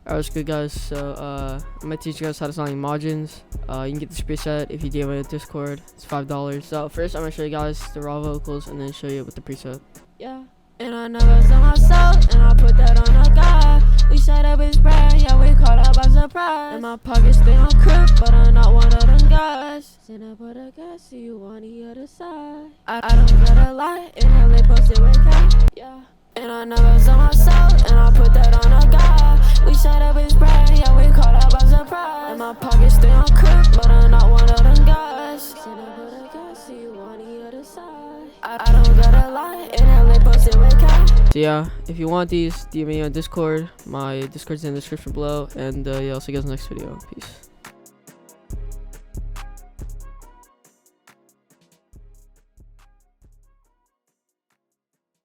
Alright, what's good, guys? So I'm gonna teach you guys how to sign MAAJINS. You can get the preset if you DM it in Discord. It's $5. So first I'm gonna show you guys the raw vocals and then show you with the preset. Yeah. And I never saw myself, and I put that on a guy. We set up his brand, yeah, we caught up by surprise. And my pockets stay on crib, but I'm not one of them guys. Send up with a gas, see you on the other side. I don't gotta lie, and LA posted with cash, yeah. And I never saw myself, and I put that on a guy. We set up his brand, yeah, we caught up by surprise. And my pockets stay on crib, but I'm not one of them guys. Send up with a gas, see you on the other side. I don't gotta lie, and LA posted with cash. So yeah, if you want these, DM me on Discord. My Discord's in the description below, and yeah, I'll see you guys in the next video. Peace.